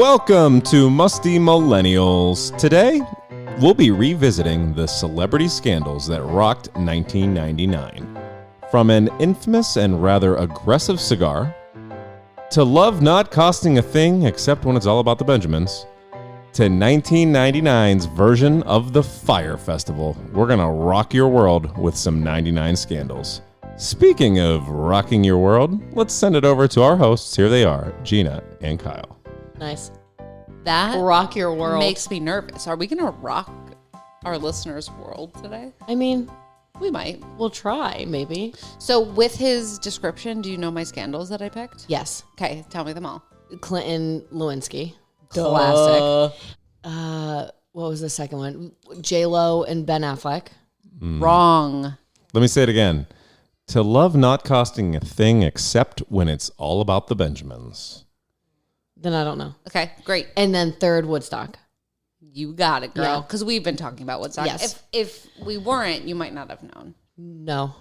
Welcome to Musty Millennials. Today, we'll be revisiting the celebrity scandals that rocked 1999. From an infamous and rather aggressive cigar, to love not costing a thing except when it's all about the Benjamins, to 1999's version of the Fire Festival. We're going to rock your world with some 99 scandals. Speaking of rocking your world, let's send it over to our hosts. Here they are, Gina and Kyle. Nice. That rock your world makes me nervous. Are we going to rock our listeners' world today? I mean, we might. We'll try, maybe. So with his description, do you know my scandals that I picked? Yes. Okay, tell me them all. Clinton, Lewinsky. Classic. What was the second one? J-Lo and Ben Affleck. Wrong. Let me say it again. To love not costing a thing except when it's all about the Benjamins. Then I don't know. Okay, great. And then third, Woodstock. You got it, girl. Yeah. Because we've been talking about Woodstock. Yes. If we weren't, you might not have known. No.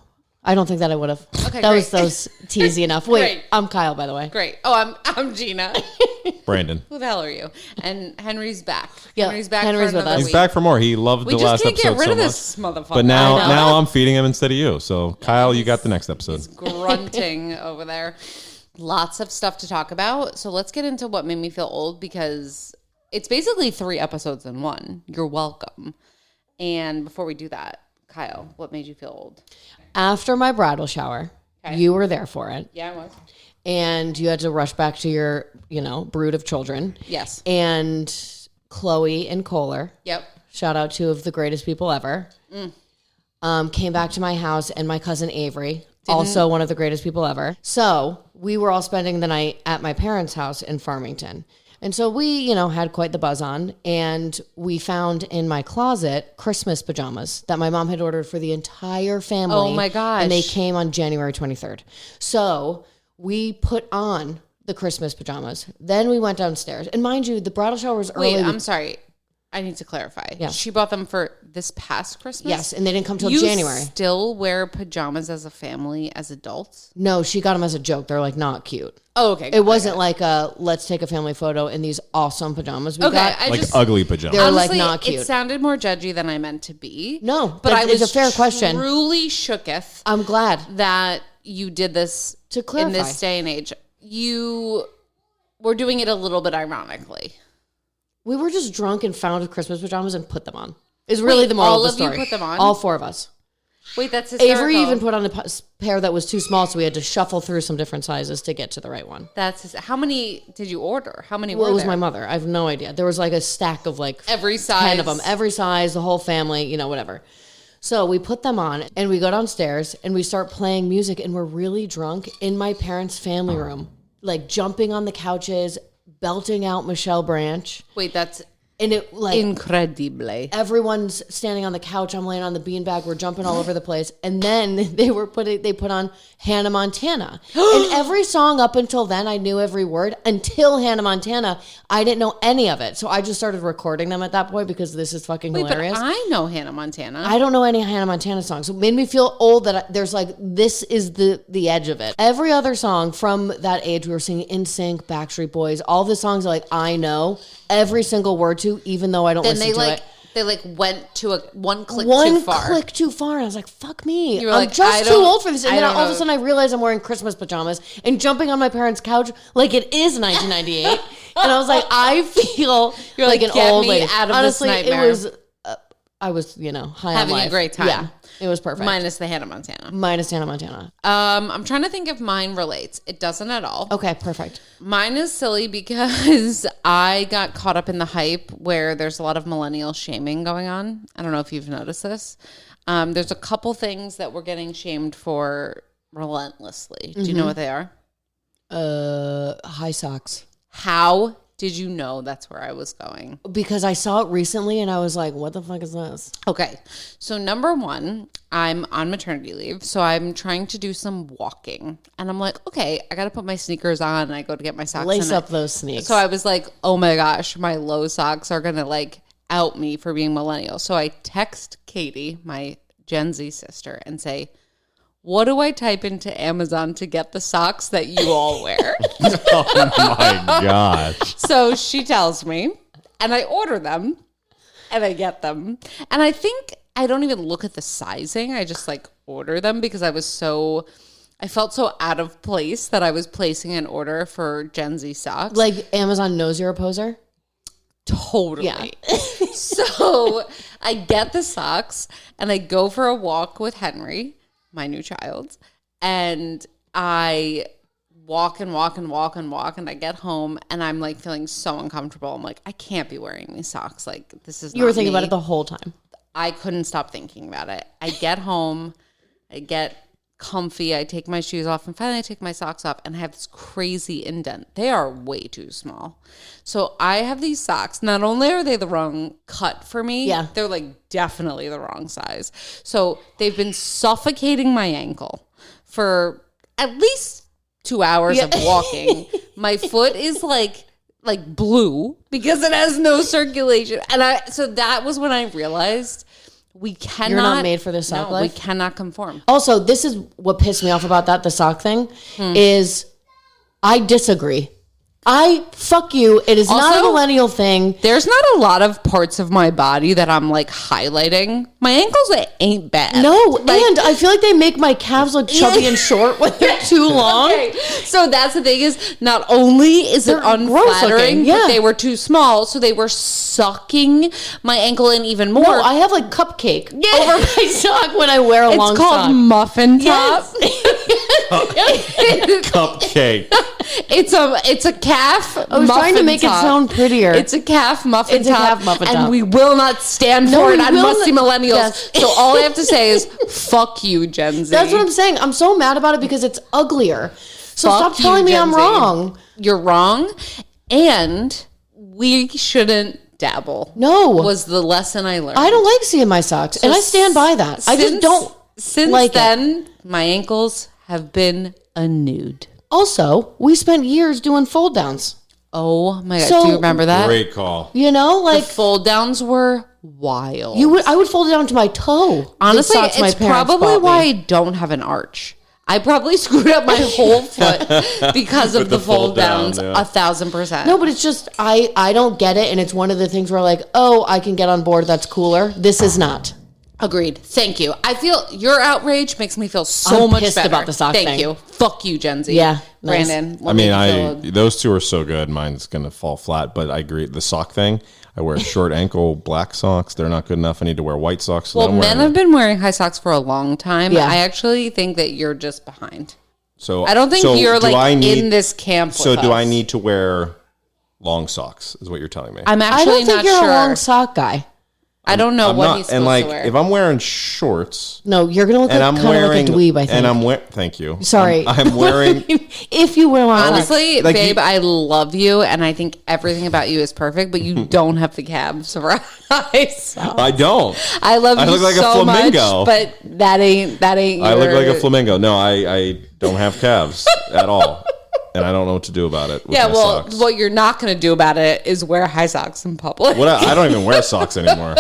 I don't think that I would have. Okay, that great. was teasy enough. Wait, Great. I'm Kyle, by the way. Great. Oh, I'm Gina. Brandon. Who the hell are you? And Henry's back. Yeah, Henry's back Henry's for with another us. He's week. back for more. He loved We the just last can't episode get rid so of much. this motherfucker. But now I know. now I'm feeding him instead of you. So Kyle, you got the next episode. He's grunting over there. Lots of stuff to talk about. So let's get into what made me feel old, because it's basically 3 episodes in one. You're welcome. And before we do that, Kyle, what made you feel old? After my bridal shower, you were there for it. Yeah, I was. And you had to rush back to your, brood of children. Yes. And Chloe and Kohler. Yep. Shout out, 2 of the greatest people ever. Came back to my house, and my cousin Avery, also one of the greatest people ever. So we were all spending the night at my parents' house in Farmington. And so we, had quite the buzz on, and we found in my closet Christmas pajamas that my mom had ordered for the entire family. Oh my gosh. And they came on January 23rd. So we put on the Christmas pajamas. Then we went downstairs. And mind you, the bridal shower was early. Wait, I'm sorry. I need to clarify. Yeah. She bought them for this past Christmas? Yes, and they didn't come till you January. Still wear pajamas as a family, as adults? No, she got them as a joke. They're like not cute. Oh, okay. It wasn't like a let's take a family photo in these awesome pajamas we got. I Like just, ugly pajamas. They're honestly, like not cute. It sounded more judgy than I meant to be. No, but I was it's a fair question. Truly shooketh I'm glad that you did this to clarify. in this day and age. You were doing it a little bit ironically. We were just drunk and found Christmas pajamas and put them on. Is really the moral all of the of you story. put them on? All 4 of us. Wait, that's hysterical. Avery even put on a pair that was too small, so we had to shuffle through some different sizes to get to the right one. How many did you order? How many Well, were it was there? my mother. I have no idea. There was like a stack of like Every size. 10 of them. Every size, the whole family, whatever. So we put them on and we go downstairs and we start playing music, and we're really drunk in my parents' family room, like jumping on the couches, belting out Michelle Branch. Wait, that's And it like incredible. everyone's standing on the couch. I'm laying on the beanbag. We're jumping all over the place. And then they put on Hannah Montana. And every song up until then, I knew every word. Until Hannah Montana, I didn't know any of it. So I just started recording them at that point because this is fucking hilarious. But I know Hannah Montana. I don't know any Hannah Montana songs. So it made me feel old that there's like, this is the edge of it. Every other song from that age, we were singing NSYNC, Backstreet Boys, all the songs like I know every single word to, even though I don't listen to it. They went to one click One too far. click too far. And I was like, fuck me. You were I'm like, just too old for this. And I then don't all of a know. sudden I realized I'm wearing Christmas pajamas and jumping on my parents' couch like it is 1998. And I was like, I feel You're like like, an get old me lady. out of this Honestly, nightmare. it was, I was, high Having on a life. great time. Yeah, it was perfect. Minus the Hannah Montana. Minus Hannah Montana. I'm trying to think if mine relates. It doesn't at all. Okay, perfect. Mine is silly because I got caught up in the hype where there's a lot of millennial shaming going on. I don't know if you've noticed this. There's a couple things that we're getting shamed for relentlessly. Do you know what they are? High socks. How did you know that's where I was going? Because I saw it recently and I was like, what the fuck is this? Okay. So number 1, I'm on maternity leave. So I'm trying to do some walking. And I'm like, okay, I got to put my sneakers on. And I go to get my socks. Lace and up those sneaks. So I was like, oh my gosh, my low socks are going to out me for being millennial. So I text Katie, my Gen Z sister, and say, what do I type into Amazon to get the socks that you all wear? Oh my gosh. So she tells me, and I order them, and I get them. And I think I don't even look at the sizing. I just like order them because I felt so out of place that I was placing an order for GenZ socks. Like Amazon knows you're a poser? Totally. Yeah. So I get the socks and I go for a walk with Henry, my new child, and I walk and I get home and I'm like feeling so uncomfortable. I'm like, I can't be wearing these socks. Like, this is You were thinking about it the whole time. I couldn't stop thinking about it. I get home, I get comfy, I take my shoes off, and finally I take my socks off and I have this crazy indent. They are way too small. So I have these socks. Not only are they the wrong cut for me, they're like definitely the wrong size. So they've been suffocating my ankle for at least 2 hours of walking. My foot is like blue because it has no circulation. And so that was when I realized we cannot. You're not made for this sock life? We cannot conform. Also, this is what pissed me off about the sock thing, is I disagree. Fuck you. It is not a millennial thing. There's not a lot of parts of my body that I'm like highlighting. My ankles ain't bad. No, and I feel like they make my calves look chubby and short when they're too long. Okay. So that's the thing is, not only is it unflattering, but they were too small, so they were sucking my ankle in even more. No, I have like cupcake over my sock when I wear a long sock. It's called muffin top. Cupcake. It's a calf. I was trying to make it sound prettier. It's a calf muffin top. It's a calf muffin top. And we will not stand for it on Musty Millennials. Yes. So all I have to say is, fuck you, Gen Z. That's what I'm saying. I'm so mad about it because it's uglier. So stop telling me I'm wrong. You're wrong. And we shouldn't dabble. No. Was the lesson I learned. I don't like seeing my socks. And I stand by that. I just don't Since then, my ankles have been a nude. Also, we spent years doing fold downs. Oh my God. Do you remember that? Great call. You know, like the fold downs were wild. I would fold it down to my toe. Honestly, it's probably why I don't have an arch. I probably screwed up my whole foot because of the fold downs, 1,000%. No, but it's just I don't get it, and it's one of the things where like, oh, I can get on board. That's cooler. This is not. Agreed. Thank you. I feel your outrage makes me feel so much pissed better about the sock thing. Thank you. Fuck you, Gen Z. Yeah, Brandon. Nice. Those two are so good. Mine's gonna fall flat, but I agree. The sock thing. I wear short ankle black socks. They're not good enough. I need to wear white socks. So men have been wearing high socks for a long time. Yeah. I actually think that you're just behind. So I don't think you're in this camp. So do I need to wear long socks? Is what you're telling me? I'm actually I don't think not you're sure. a long sock guy. I don't know what he's supposed to wear. If I'm wearing shorts, no, you're gonna look like kind of like a dweeb. I think. And I'm wearing. Thank you. Sorry, I'm wearing. If you wear long, honestly, babe, I love you, and I think everything about you is perfect. But you don't have the calves for eyes. I don't. I love you. I look like a flamingo, but that ain't. I look like a flamingo. No, I don't have calves at all. And I don't know what to do about it. With my socks. What you're not going to do about it is wear high socks in public. I don't even wear socks anymore.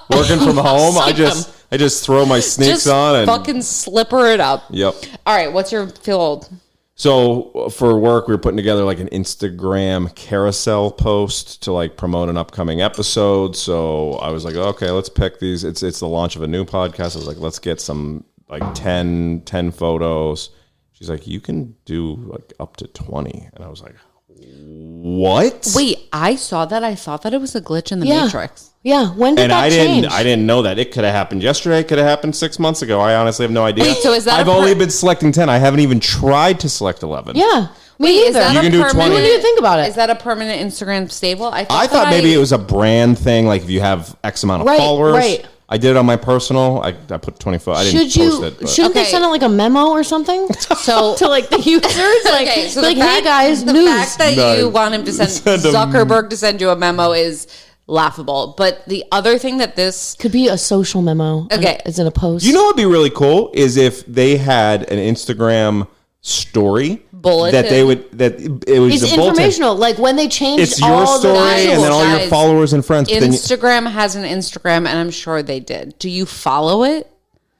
Working from home, I just throw my sneaks on and fucking slipper it up. Yep. All right, what's your feel old? So for work, we were putting together like an Instagram carousel post to like promote an upcoming episode. So I was like, okay, let's pick these. It's the launch of a new podcast. I was like, let's get some like 10 photos. She's like, you can do like up to 20. And I was like, what? Wait, I saw that. I thought that it was a glitch in the Matrix. Yeah. When did that change? I didn't know that. It could have happened yesterday. It could have happened 6 months ago. I honestly have no idea. Wait, so is that I've only been selecting 10. I haven't even tried to select 11. Yeah. Me either. You can do 20. What do you think about it? Is that a permanent Instagram staple? I thought maybe it was a brand thing. Like if you have X amount of followers. Right. I did it on my personal. I put 24. I didn't post it. But. Shouldn't they send out like a memo or something? So to like the users, like hey guys, the fact that you want him to send Zuckerberg to send you a memo is laughable. But the other thing that this could be a social memo. Okay, is in a post. You know what'd be really cool is if they had an Instagram story. Bulletin. That it was it's informational. Like when they changed it's your story and then all your followers and friends. Instagram has an Instagram, and I'm sure they did. Do you follow it?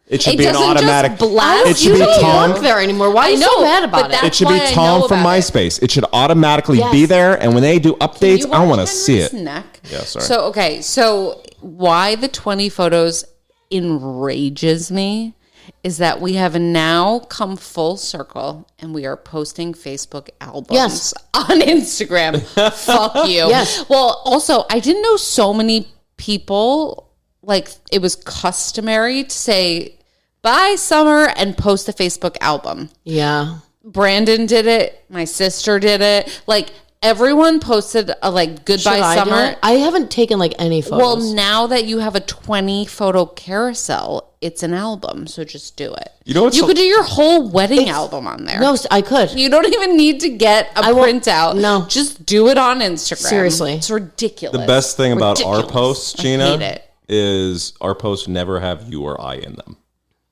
It should be an doesn't automatic. just blast It should You be don't Tom. work there anymore. Why are you so mad about it? It should be Tom from MySpace. It should automatically be there, and when they do updates, I want to see it. Neck? Yeah, sorry. So why the 20 photos enrages me is that we have now come full circle and we are posting Facebook albums on Instagram. Fuck you. Yes. Well, also, I didn't know so many people, like, it was customary to say, bye, summer, and post a Facebook album. Yeah. Brandon did it. My sister did it. Like, everyone posted a, like, goodbye summer. I haven't taken, like, any photos. Well, now that you have a 20 photo carousel, it's an album, so just do it. You know what's you could do your whole wedding album on there. No, I could. You don't even need to get a printout. No. Just do it on Instagram. Seriously. It's ridiculous. The best thing about our posts, Gina, I hate it. is our posts never have you or I in them.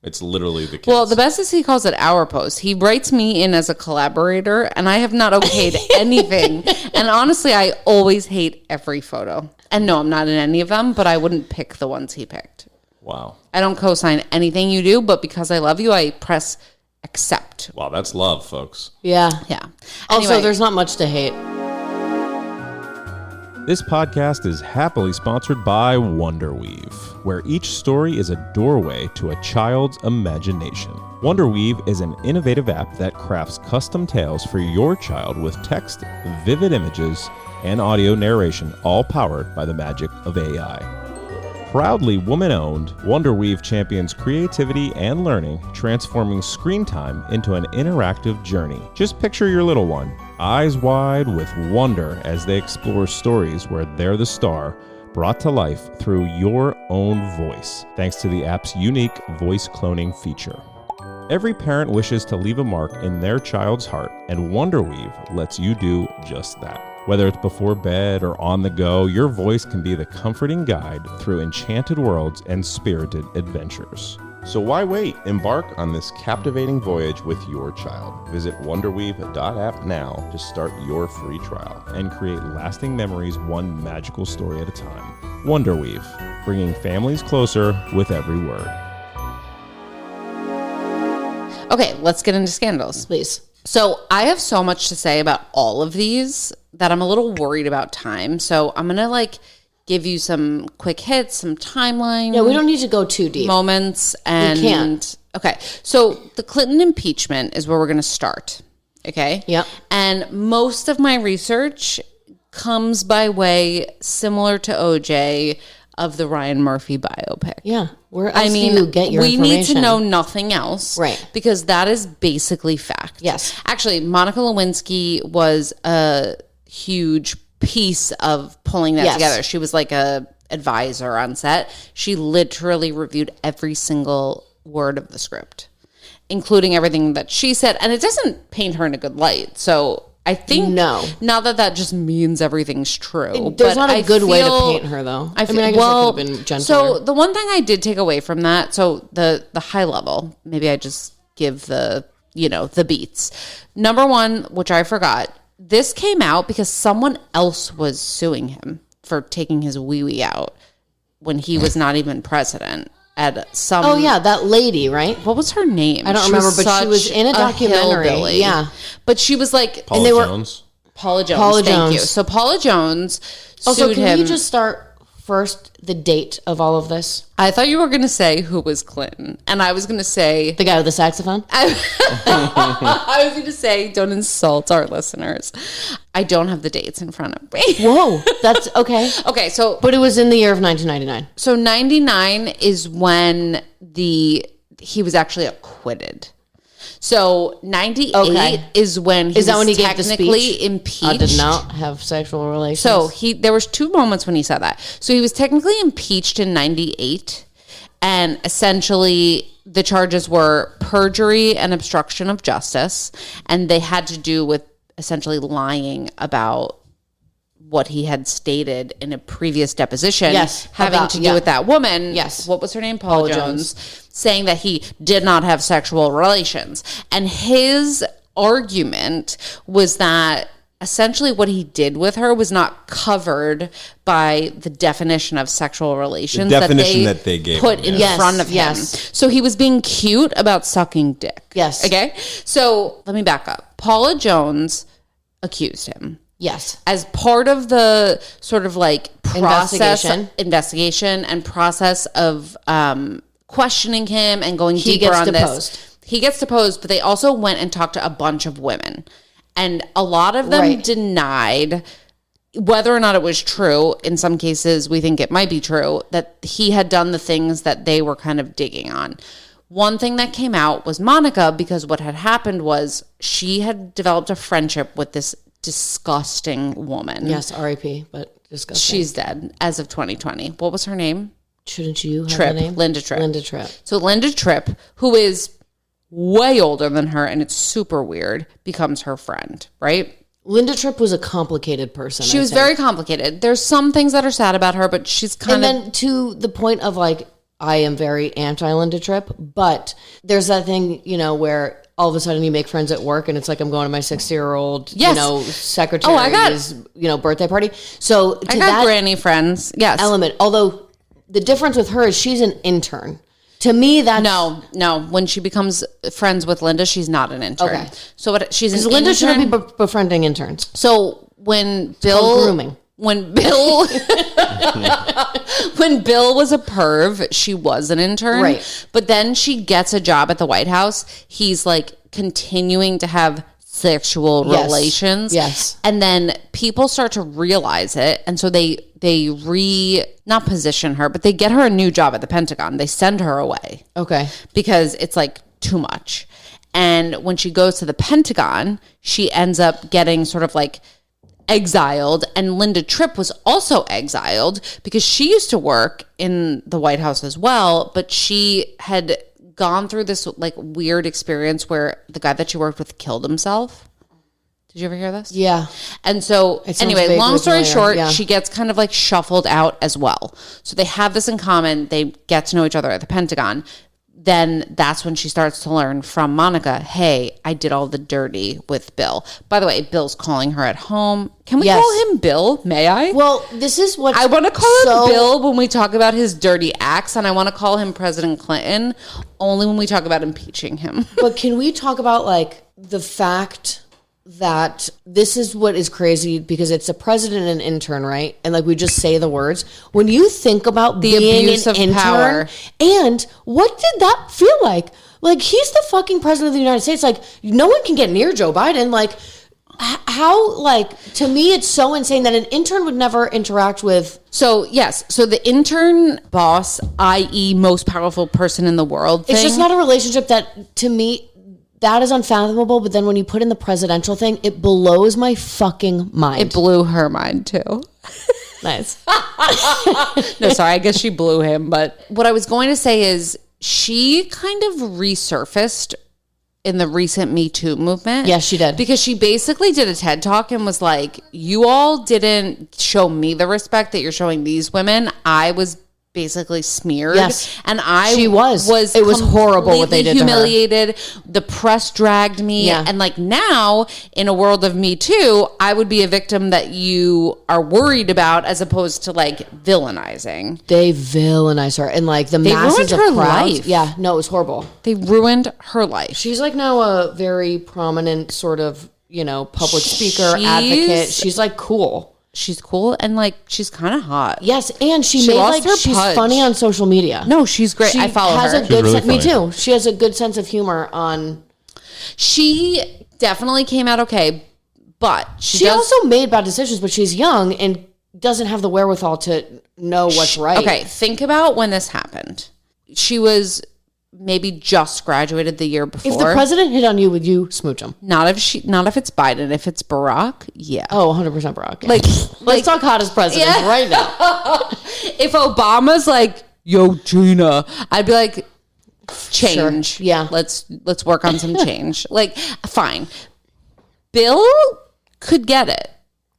It's literally the kids. Well, the best is he calls it our post. He writes me in as a collaborator, and I have not okayed anything. And honestly, I always hate every photo. And no, I'm not in any of them, but I wouldn't pick the ones he picked. Wow. I don't co-sign anything you do, but because I love you, I press accept. Wow, that's love, folks. Yeah. Yeah. Also, Anyway. there's not much to hate. This podcast is happily sponsored by Wonderweave, where each story is a doorway to a child's imagination. Wonderweave is an innovative app that crafts custom tales for your child with text, vivid images, and audio narration, all powered by the magic of AI. Proudly woman-owned, Wonderweave champions creativity and learning, transforming screen time into an interactive journey. Just picture your little one, eyes wide with wonder as they explore stories where they're the star, brought to life through your own voice, thanks to the app's unique voice cloning feature. Every parent wishes to leave a mark in their child's heart, and Wonderweave lets you do just that. Whether it's before bed or on the go, your voice can be the comforting guide through enchanted worlds and spirited adventures. So why wait? Embark on this captivating voyage with your child. Visit wonderweave.app now to start your free trial and create lasting memories one magical story at a time. Wonderweave, bringing families closer with every word. Okay, let's get into scandals. Please. So I have so much to say about all of these that I'm a little worried about time. So I'm going to give you some quick hits, some timeline. Yeah, we don't need to go too deep. Moments. And We can't. Okay. So the Clinton impeachment is where we're going to start. Okay. Yep. And most of my research comes by way similar to OJ of the Ryan Murphy biopic. Yeah. Where else do you get your we need to information? know nothing else. Right. Because that is basically fact. Yes. Actually, Monica Lewinsky was a huge piece of pulling that together. She was like a advisor on set. She literally reviewed every single word of the script, including everything that she said. And it doesn't paint her in a good light. So I think not that just means everything's true. There's but not a good way to paint her, though. I mean, I guess it could have been gentler. So the one thing I did take away from that, so the high level, maybe I just give the beats. Number one, which I forgot, this came out because someone else was suing him for taking his wee-wee out when he was not even president. At some, oh yeah, that lady, right? What was her name? I don't remember, but she was in a documentary. Hillbilly. Yeah, but she was like, Paula Jones. Paula Jones. Thank you. So Paula Jones sued him. Can you just start first the date of all of this? I thought you were going to say who was Clinton, and I was going to say the guy with the saxophone. I was going to say, don't insult our listeners. I don't have the dates in front of me. Whoa, that's okay. Okay, so but it was in the year of 1999. So 99 is when he was actually acquitted. So 98 is when he was when he technically gave the impeached. I did not have sexual relations. So there was 2 moments when he said that. So he was technically impeached in 98, and essentially the charges were perjury and obstruction of justice, and they had to do with essentially lying about what he had stated in a previous deposition, having to do with that woman. Yes. What was her name? Paula Jones. Saying that he did not have sexual relations. And his argument was that essentially what he did with her was not covered by the definition of sexual relations that they gave put him, in front of him. So he was being cute about sucking dick. Yes. Okay. So let me back up. Paula Jones accused him. Yes. As part of the sort of like investigation and process of questioning him and going deeper on this. He gets deposed, but they also went and talked to a bunch of women. And a lot of them denied whether or not it was true. In some cases, we think it might be true that he had done the things that they were kind of digging on. One thing that came out was Monica, because what had happened was she had developed a friendship with this disgusting woman. Yes, R.I.P., but disgusting. She's dead as of 2020. What was her name? Shouldn't you have Tripp. the name? Linda Tripp. Linda Tripp. So Linda Tripp, who is way older than her, and it's super weird, becomes her friend, right? Linda Tripp was a complicated person. She was very complicated. There's some things that are sad about her, but she's kind of... And then to the point of like, I am very anti-Linda Tripp, but there's that thing, you know, where all of a sudden you make friends at work and it's like I'm going to my 60-year-old, you know, secretary's, birthday party. So to I got that granny friends, yes. element, although the difference with her is she's an intern. To me, that's... No. When she becomes friends with Linda, she's not an intern. Okay. So she's an intern. Linda shouldn't be befriending interns. So when Bill... grooming. When Bill... when Bill was a perv, she was an intern. Right. But then she gets a job at the White House. He's like continuing to have sexual relations. Yes. And then people start to realize it. And so they not position her, but they get her a new job at the Pentagon. They send her away. Okay. Because it's like too much. And when she goes to the Pentagon, she ends up getting sort of like exiled. And Linda Tripp was also exiled because she used to work in the White House as well, but she had gone through this like weird experience where the guy that she worked with killed himself. Did you ever hear this? Yeah. And so anyway, long story short, she gets kind of like shuffled out as well. So they have this in common. They get to know each other at the Pentagon. Then that's when she starts to learn from Monica, hey, I did all the dirty with Bill. By the way, Bill's calling her at home. Can we call him Bill? May I? Well, this is what I want to call him Bill when we talk about his dirty acts, and I want to call him President Clinton only when we talk about impeaching him. But can we talk about like the fact that this is what is crazy, because it's a president and an intern, right? And like we just say the words. When you think about the being abuse an of intern, power, and what did that feel like? Like, he's the fucking president of the United States. Like, no one can get near Joe Biden. Like, how, like, to me, it's so insane that an intern would never interact with. So, yes. So the intern boss, i.e. most powerful person in the world thing. It's just not a relationship that, to me, that is unfathomable. But then when you put in the presidential thing, it blows my fucking mind. It blew her mind too. Nice. No, sorry. I guess she blew him. But what I was going to say is she kind of resurfaced in the recent Me Too movement. Yes, she did. Because she basically did a TED Talk and was like, you all didn't show me the respect that you're showing these women. I was basically smeared. Yes. And it was horrible what they did humiliated. To her. The press dragged me. Yeah. And like now, in a world of Me Too, I would be a victim that you are worried about as opposed to like villainizing. They villainized her. And like the masses of her crowds. life. Yeah, no, it was horrible. They ruined her life. She's like now a very prominent sort of, public speaker, advocate. She's like cool. She's cool and like she's kind of hot. Yes, and she's punch. funny on social media. No, she's great. I follow her. Me too. She has a good sense of humor on. She definitely came out okay, but she also made bad decisions. But she's young and doesn't have the wherewithal to know what's right. Okay, think about when this happened. She was maybe just graduated the year before. If the president hit on you, would you smooch him? Not if it's Biden. If it's Barack, yeah. Oh, 100% Barack. Yeah. Let's talk hottest presidents right now. If Obama's like, yo, Gina, I'd be like, change. Sure. Yeah. Let's work on some change. Like, fine. Bill could get it.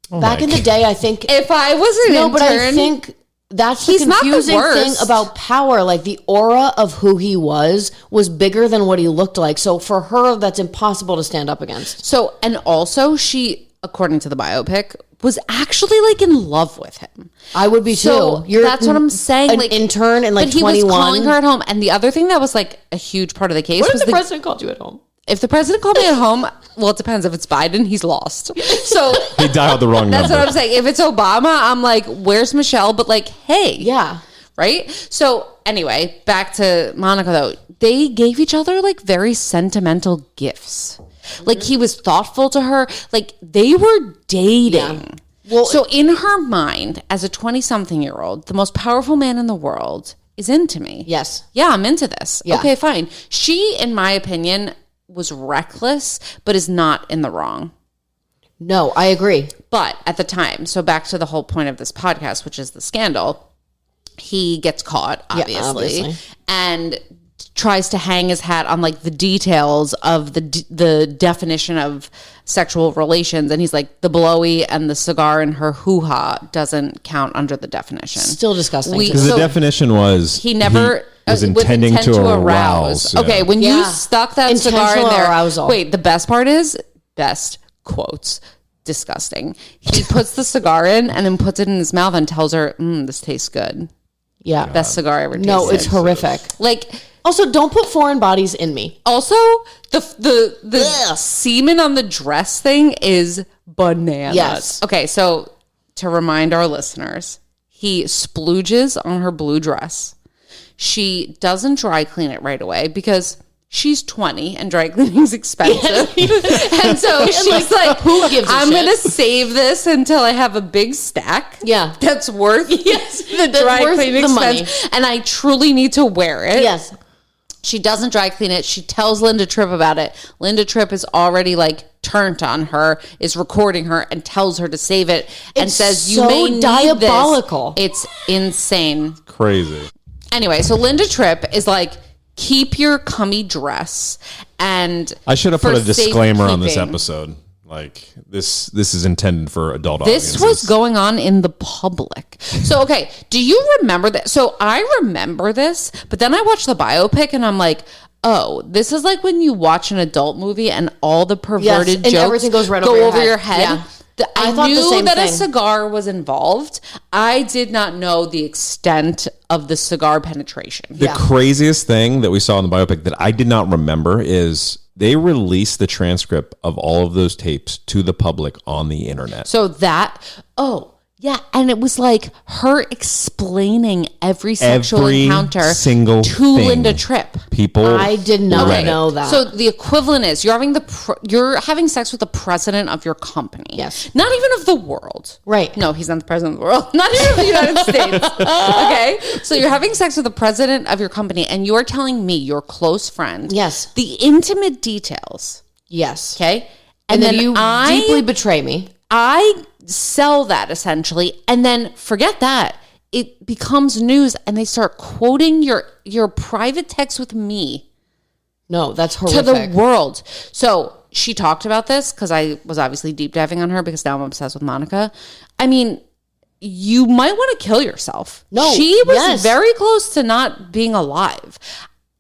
Back in the day, I think if I was an intern, but I think that's the confusing thing about power. Like the aura of who he was bigger than what he looked like. So for her, that's impossible to stand up against. So, and also she according to the biopic, was actually like in love with him. I would be So too. that's what I'm saying. An like, intern and like but he 21. was calling her at home. And the other thing that was like a huge part of the case What was if the president called you at home? if the president called me at home, well, it depends. If it's Biden, he's lost. So He dialed the wrong that's number. what I'm saying. If it's Obama, I'm like, where's Michelle? But like, hey. Yeah. Right? So anyway, back to Monica though. They gave each other like very sentimental gifts. Like he was thoughtful to her. Like they were dating. Yeah. Well, so in her mind, as a 20-something-year-old, the most powerful man in the world is into me. Yes. Yeah, I'm into this. Yeah. Okay, fine. She, in my opinion, was reckless, but is not in the wrong. No, I agree. But at the time, so back to the whole point of this podcast, which is the scandal, he gets caught, obviously. And tries to hang his hat on like the details of the definition of sexual relations, and he's like, the blowy and the cigar in her hoo-ha doesn't count under the definition. Still disgusting. Because the definition was he never was with intending intent to arouse. Yeah. Okay, when you stuck that cigar in Intentional there, arousal. wait, the best part is best quotes. Disgusting. He puts the cigar in and then puts it in his mouth and tells her, this tastes good. Yeah. Best cigar I ever tasted. No, it's horrific. Like, Also, don't put foreign bodies in me. also the semen on the dress thing is bananas. Yes. Okay, so to remind our listeners, he splooges on her blue dress. She doesn't dry clean it right away because she's 20 and dry cleaning is expensive. And so she's like, who gives a I'm shit? going to save this until I have a big stack. Yeah. That's worth that's dry worth cleaning the money. expense. And I truly need to wear it. Yes. She doesn't dry clean it. She tells Linda Tripp about it. Linda Tripp is already like turned on her, is recording her and tells her to save it and It's says, you so may need diabolical. this. It's insane. Crazy. Anyway, so Linda Tripp is like, keep your cummy dress. And I should have put for a disclaimer on this safekeeping. episode. Like this is intended for adult This audiences. was going on in the public. So, okay, do you remember that? So I remember this, but then I watched the biopic and I'm like, oh, this is like when you watch an adult movie and all the perverted and jokes everything goes right go over over your your head. head. Yeah. I thought the knew same that a thing. cigar was involved. I did not know the extent of the cigar penetration. The Yeah. craziest thing that we saw in the biopic that I did not remember is they released the transcript of all of those tapes to the public on the internet. So that, yeah, and it was like her explaining every sexual Every encounter single to thing. Linda Tripp. People, I did not read it. know that. So the equivalent is you're having sex with the president of your company. Yes. Not even of the world. Right. No, he's not the president of the world. Not even of the United States. Okay. So you're having sex with the president of your company and you're telling me, your close friend, Yes. the intimate details. Yes. Okay. And then you I deeply betray me. I sell that essentially, and then forget that. It becomes news and they start quoting your private text with me No, that's to horrific. the world. So she talked about this because I was obviously deep diving on her because now I'm obsessed with Monica. I mean, you might want to kill yourself. No, she was yes. very close to not being alive.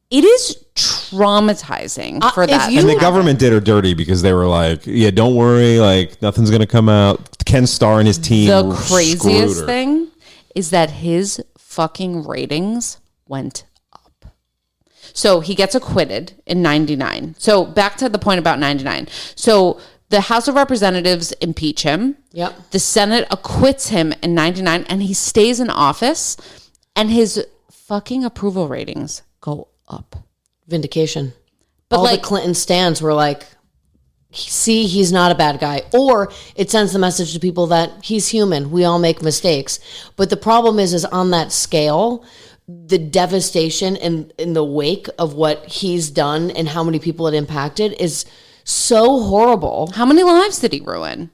It is traumatizing for if that. you- And the government did her dirty because they were like, yeah, don't worry, like nothing's going to come out. Ken Starr and his team The screwed craziest her. thing is that his fucking ratings went up. So he gets acquitted in 99. So back to the point about 99. So the House of Representatives impeach him. Yep. The Senate acquits him in 99 and he stays in office and his fucking approval ratings go up. Vindication. But all like- the Clinton stands were like, see, he's not a bad guy. Or it sends the message to people that he's human. We all make mistakes. But the problem is on that scale, the devastation and in the wake of what he's done and how many people it impacted is so horrible. How many lives did he ruin?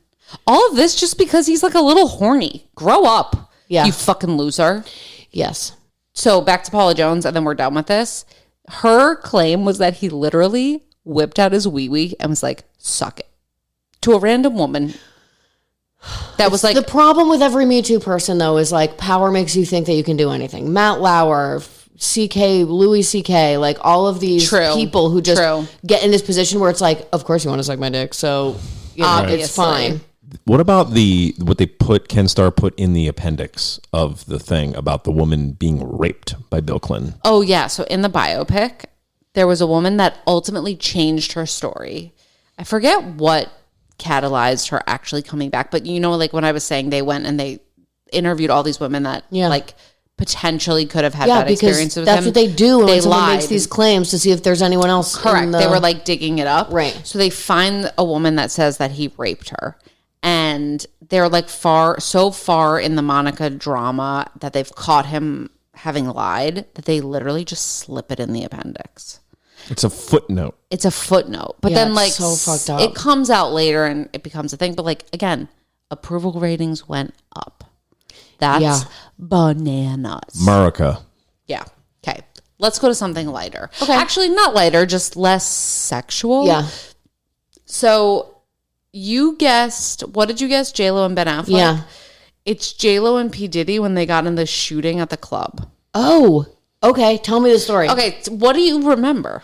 All of this just because he's like a little horny. Grow up, Yeah. you fucking loser. Yes. So back to Paula Jones, and then we're done with this. Her claim was that he literally whipped out his wee-wee and was like, suck it. To a random woman. That was like, The problem with every Me Too person, though, is like power makes you think that you can do anything. Matt Lauer, Louis C.K., like all of these True. people who just True. get in this position where it's like, of course you want to suck my dick, so you know, Obviously. it's fine. What about what Ken Starr put in the appendix of the thing about the woman being raped by Bill Clinton? Oh, yeah. So in the biopic, there was a woman that ultimately changed her story. I forget what catalyzed her actually coming back. But, like when I was saying they went and they interviewed all these women that, potentially could have had bad experiences with him. That's what they do when someone lied. makes these claims to see if there's anyone else. Correct. They were digging it up. Right. So they find a woman that says that he raped her. And they're so far in the Monica drama that they've caught him having lied that they literally just slip it in the appendix. It's a footnote. Yeah, But then it's so fucked up. it comes out later and it becomes a thing. But again, approval ratings went up. That's bananas. America. Yeah. Okay. Let's go to something lighter. Okay. Actually, not lighter, just less sexual. Yeah. So you guessed, what did you guess? J-Lo and Ben Affleck? Yeah. It's J-Lo and P. Diddy when they got in the shooting at the club. Oh, okay. Tell me the story. Okay. What do you remember?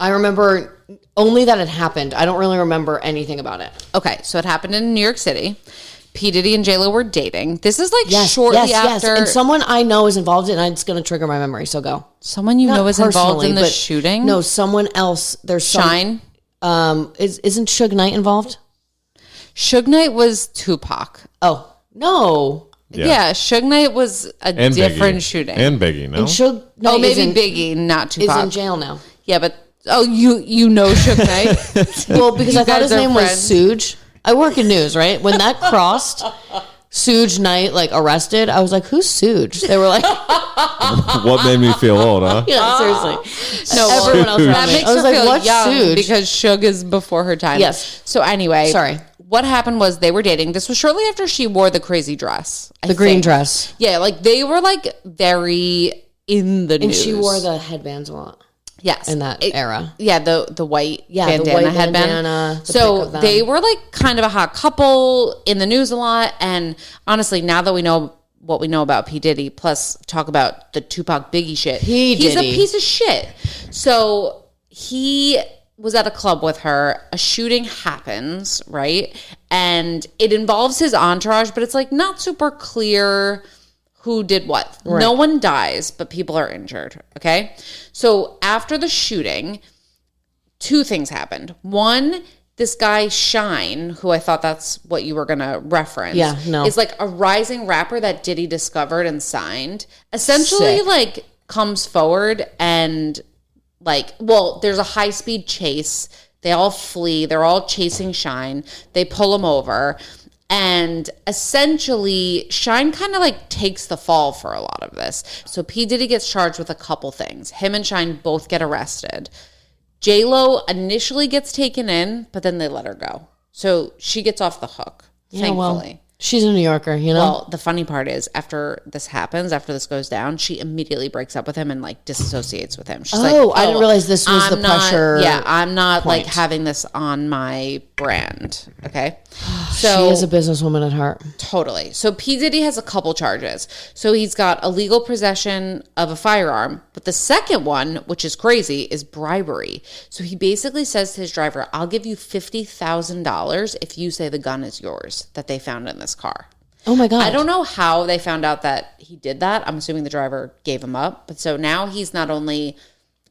I remember only that it happened. I don't really remember anything about it. Okay. So it happened in New York City. P. Diddy and J-Lo were dating. This is shortly after. And someone I know is involved in it, and it's going to trigger my memory, so go. Someone you Not know is involved personally, in the but shooting? No, someone else. There's Shyne? Isn't Suge Knight involved? Suge Knight was Tupac. Oh, no. Yeah, Suge Knight was a different shooting. And Biggie, no? And Suge Knight maybe Biggie, not Tupac. is in jail now. Yeah, but you know Suge Knight? Well, because I thought his guys are name was friends. Suge. I work in news, right? When that crossed, Suge Knight arrested, I was like, who's Suge? They were like, What made me feel old, huh? yeah, seriously. No, Everyone else around that me. makes I was her like, feel what's young Suge? because Suge is before her time. Yes. So anyway, Sorry. What happened was they were dating. This was shortly after she wore the crazy dress. The green dress. Yeah, they were very in the And news. she wore the headbands a lot. Yes. In that era. Yeah, the white Yeah, the bandana white headband. bandana, the So pic of them. they were kind of a hot couple in the news a lot. And honestly, now that we know what we know about P. Diddy, plus talk about the Tupac Biggie shit, he's a piece of shit. So he was at a club with her. A shooting happens, right? And it involves his entourage, but it's not super clear who did what. Right. No one dies, but people are injured. Okay. So after the shooting, two things happened. One, this guy Shyne, who I thought that's what you were going to reference. Yeah, no. Is a rising rapper that Diddy discovered and signed. Essentially, Sick. Comes forward and there's a high speed chase. They all flee. They're all chasing Shyne. They pull him over. And essentially, Shyne kind of takes the fall for a lot of this. So P. Diddy gets charged with a couple things. Him and Shyne both get arrested. J-Lo initially gets taken in, but then they let her go. So she gets off the hook, thankfully. Well, she's a New Yorker, you know? Well, the funny part is after this goes down, she immediately breaks up with him and disassociates with him. She's I didn't realize this was the pressure. Yeah, I'm not point. having this on my brand. Okay. She is a businesswoman at heart. Totally. So P. Diddy has a couple charges. So he's got illegal possession of a firearm, but the second one, which is crazy, is bribery. So he basically says to his driver, I'll give you $50,000 if you say the gun is yours that they found in this car. Oh my God. I don't know how they found out that he did that. I'm assuming the driver gave him up. But so now he's not only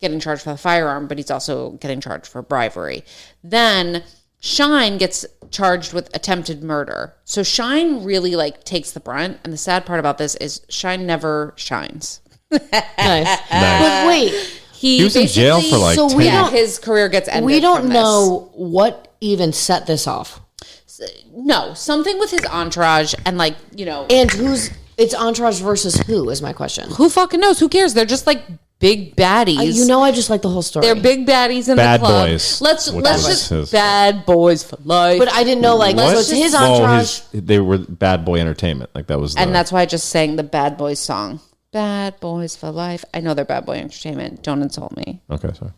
getting charged for the firearm, but he's also getting charged for bribery. Then Shyne gets charged with attempted murder. So Shyne really takes the brunt. And the sad part about this is Shyne never shines. Nice. But wait. He was in jail for So we don't- his career gets ended. We don't from this. know what even set this off. No, something with his entourage and And it's entourage versus who is my question. who fucking knows? Who cares? They're just big baddies. I just like the whole story. They're big baddies in Bad the club. boys. Let's Which just was his- bad boys for life. But I didn't know so it's his entourage. They were Bad Boy Entertainment. That was and that's why I just sang the Bad Boys song. Bad boys for life. I know they're Bad Boy Entertainment. Don't insult me. Okay, sorry.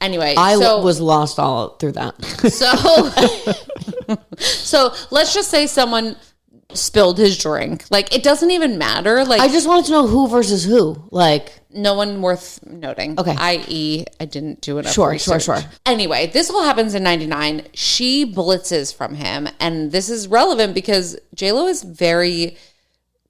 Anyway, I was lost all through that. so let's just say someone spilled his drink. Like, it doesn't even matter. Like, I just wanted to know who versus who. Like, no one worth noting. Okay. I.e., I didn't do enough Sure. research. Anyway, this all happens in 99. She blitzes from him. And this is relevant because J-Lo is very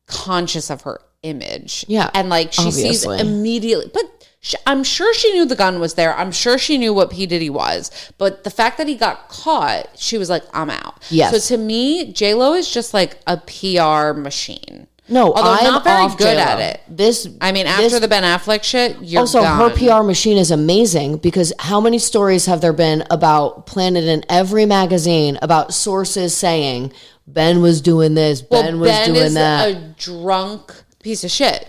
conscious of her image. Yeah, And like, she sees obviously. immediately. But I'm sure she knew the gun was there. I'm sure she knew what P. Diddy was. But the fact that he got caught, she was like, I'm out. Yes. So to me, J-Lo is just like a PR machine. no, Although I'm not very off good J-Lo. at it. After this- the Ben Affleck shit, you're also gone. her PR machine is amazing because how many stories have there been about planted in every magazine about sources saying Ben was doing this, Ben was doing is that. a drunk piece of shit.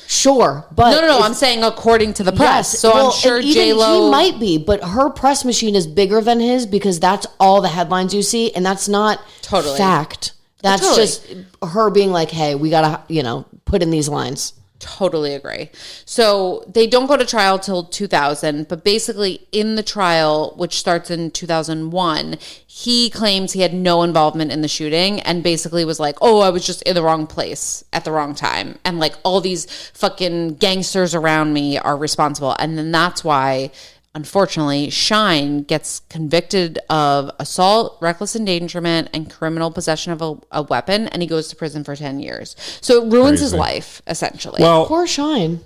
Sure, but No. I'm saying according to the press. Yes, So well, I'm sure and even J-Lo. he might be, but her press machine is bigger than his because that's all the headlines you see, and that's not Totally. fact. That's Totally. just her being like, "Hey, we gotta, put in these lines." Totally agree. So they don't go to trial till 2000, but basically in the trial, which starts in 2001, he claims he had no involvement in the shooting and basically was like, oh, I was just in the wrong place at the wrong time. And like all these fucking gangsters around me are responsible. And then that's why, unfortunately, Shyne gets convicted of assault, reckless endangerment, and criminal possession of a weapon, and he goes to prison for 10 years. So it ruins his life, essentially. Well, Poor Shyne.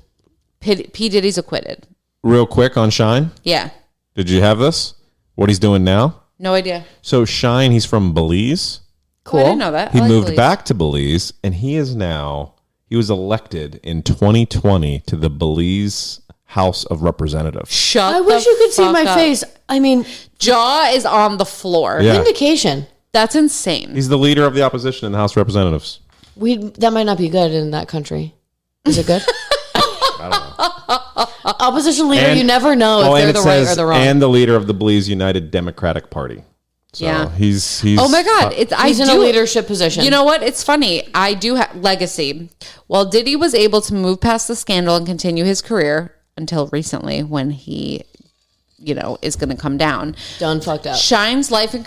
P. Diddy's acquitted. real quick on Shyne. Yeah. Did you have this? What he's doing now? No idea. So Shyne, he's from Belize. Cool. I didn't know that. He I like moved Belize. back to Belize, and he was elected in 2020 to the Belize House of Representatives. Shut I the wish you could see fuck my up. face. I mean, Jaw is on the floor. Yeah. vindication. That's insane. He's the leader of the opposition in the House of Representatives. That might not be good in that country. Is it good? Opposition leader, And- you never know if and they're it the right or says, the wrong. and the leader of the Belize United Democratic Party. So Yeah. he's Oh my God. He's in a leadership position. You know what? It's funny. I do have legacy. While Diddy was able to move past the scandal and continue his career until recently when he, is going to come down. Done fucked up. Shyne's life and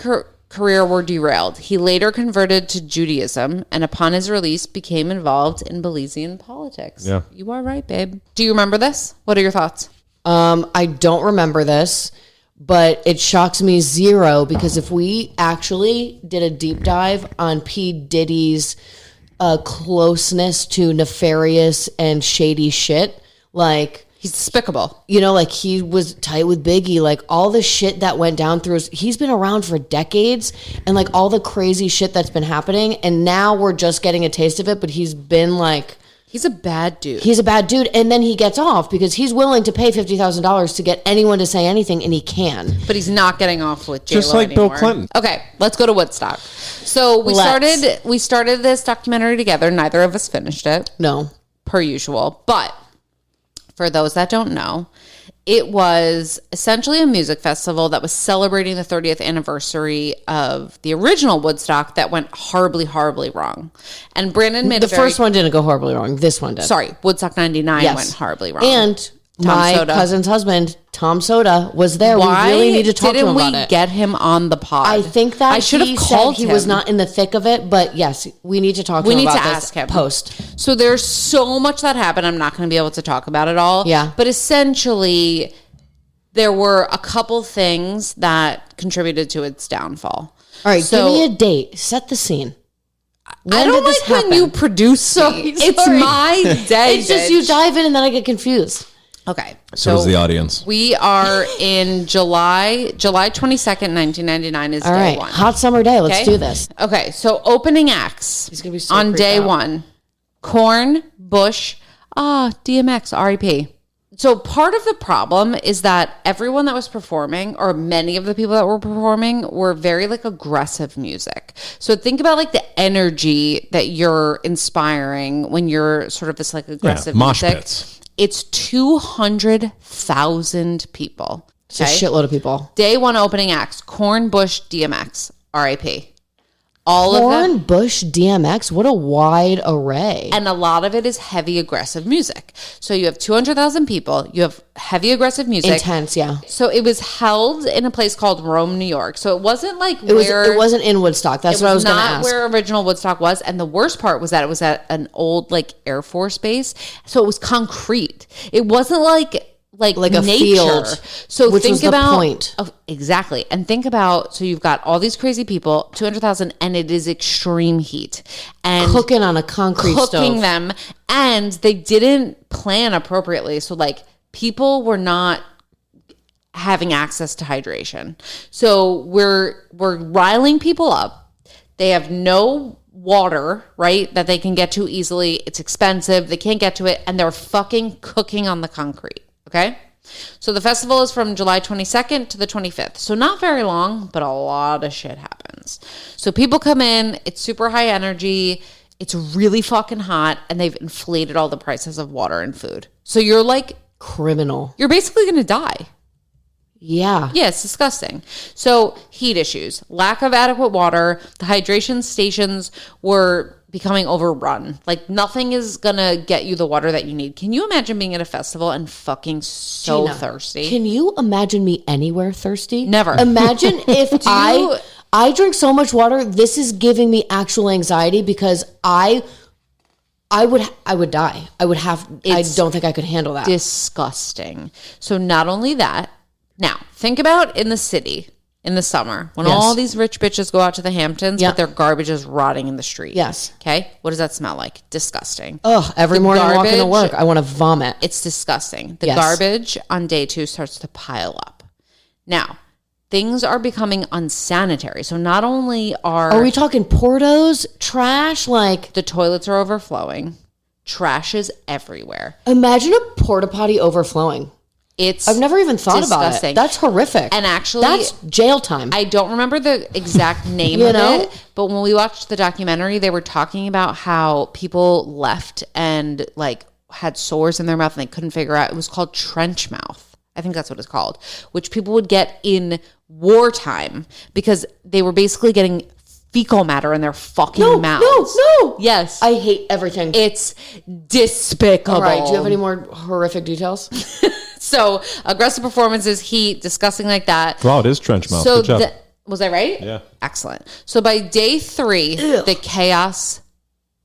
career were derailed. He later converted to Judaism and upon his release became involved in Belizean politics. Yeah. You are right, babe. Do you remember this? What are your thoughts? I don't remember this, but it shocks me zero because if we actually did a deep dive on P. Diddy's closeness to nefarious and shady shit, like, He's despicable. like he was tight with Biggie, like all the shit that went down through he's been around for decades and like all the crazy shit that's been happening. And now we're just getting a taste of it, but he's been like, He's a bad dude. he's a bad dude. And then he gets off because he's willing to pay $50,000 to get anyone to say anything, and he can. But he's not getting off with J-Lo Just like Bill anymore. Clinton. Okay, let's go to Woodstock. So we started this documentary together. Neither of us finished it, No. per usual. But for those that don't know, it was essentially a music festival that was celebrating the 30th anniversary of the original Woodstock that went horribly, horribly wrong. And Brandon made The first one didn't go horribly wrong. This one did. Sorry, Woodstock 99 Yes. went horribly wrong. And Tom my Soda. cousin's husband, Tom Soda, was there. Why we really need to talk to him didn't about we it. get him on the pod? I think that I should have he called said he him. was not in the thick of it, but yes, we need to talk to We him need about to this ask him. post. So there's so much that happened. I'm not going to be able to talk about it all. Yeah. But essentially, there were a couple things that contributed to its downfall. All right, So- give me a date. Set the scene. When I don't did this like when happen? you produce me. It's sorry. my day. It's just you dive in and then I get confused. Okay. So is the audience. We are in July 22nd, 1999 is All day right, one. hot summer day. Let's Okay? do this. Okay, so opening acts He's gonna be so on creeped day out. one. Korn, Bush, DMX, R.E.P. So part of the problem is that everyone that was performing, or many of the people that were performing, were very like aggressive music. So think about like the energy that you're inspiring when you're sort of this like aggressive mosh music. pits. It's 200,000 people. It's a shitload of people. Day one opening acts, Korn, Bush, DMX, RIP. All of Korn, them. Bush, DMX. What a wide array. And a lot of it is heavy aggressive music. So you have 200,000 people. You have heavy aggressive music. Intense, yeah. So it was held in a place called Rome, New York. So it wasn't like It wasn't in Woodstock. That's what I was going to ask. Not where original Woodstock was. And the worst part was that it was at an old like Air Force base. So it was concrete. It wasn't like a nature. Field, So which think was the about point. Exactly. And think about, so you've got all these crazy people, 200,000, and it is extreme heat. And Cooking on a concrete cooking stove. them, and they didn't plan appropriately. So like people were not having access to hydration. So we're riling people up. They have no water, right, that they can get to easily. It's expensive. They can't get to it, and they're fucking cooking on the concrete. Okay? So the festival is from July 22nd to the 25th. So not very long, but a lot of shit happens. So people come in, it's super high energy, it's really fucking hot, and they've inflated all the prices of water and food. So you're like, Criminal. you're basically going to die. Yeah. Yeah, it's disgusting. So heat issues, lack of adequate water, the hydration stations were becoming overrun. Like nothing is gonna get you the water that you need. Can you imagine being at a festival and fucking so Gina, thirsty? Can you imagine me anywhere thirsty? Never. Imagine if you- I drink so much water, this is giving me actual anxiety because I would die. I don't think I could handle that. Disgusting. So not only that, now think about in the city in the summer when Yes. all these rich bitches go out to the Hamptons, Yep. but their garbage is rotting in the street. Yes. Okay. What does that smell like? Disgusting. Ugh, every morning walking to garbage- work, I want to vomit. It's disgusting. The Yes. garbage on day 2 starts to pile up. Now, things are becoming unsanitary. So not only Are we talking Portos, trash? Like, the toilets are overflowing, trash is everywhere. imagine a porta potty overflowing. It's I've never even thought disgusting. about it. That's horrific. And actually, that's jail time. I don't remember the exact name You of know? it, but when we watched the documentary, they were talking about how people left and like had sores in their mouth and they couldn't figure out. It was called trench mouth. I think that's what it's called, which people would get in wartime because they were basically getting fecal matter in their fucking mouths. No. Yes. I hate everything. It's despicable. All right. Do you have any more horrific details? So aggressive performances, heat, disgusting like that. Wow, it is trench mouth. So Good job. was I right? Yeah. Excellent. So by day 3, the chaos